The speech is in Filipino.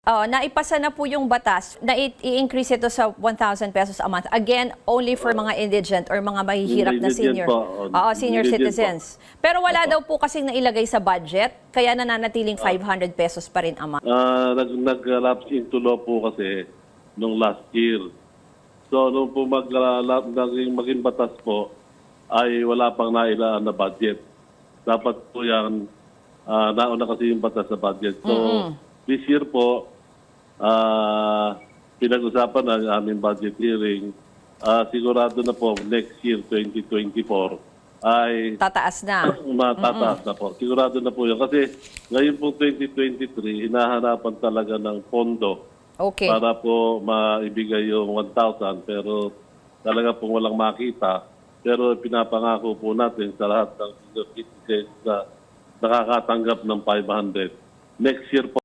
naipasa na po yung batas na i-increase ito sa 1,000 pesos a month. Again, only for mga indigent or mga mahihirap na Indigent senior. po. Senior Indigent citizens. Pero wala daw po kasing nailagay sa budget, kaya nananatiling 500 pesos pa rin a month. Nag-lapse into law po kasi nung last year. So, nung po maging batas po, ay wala pang nailaan na budget. Dapat po yan, nauna kasi yung batas sa budget. So, this year po, pinag-usapan na ang aming budget hearing. Sigurado na po, next year, 2024, ay Tataas na. matataas na po. Sigurado na po yun. Kasi ngayon po 2023, hinahanapan talaga ng pondo Okay. para po maibigay yung 1,000. Pero talaga pong walang makita. Pero pinapangako po natin sa lahat ng senior citizens na nakakatanggap ng 500. Next year po,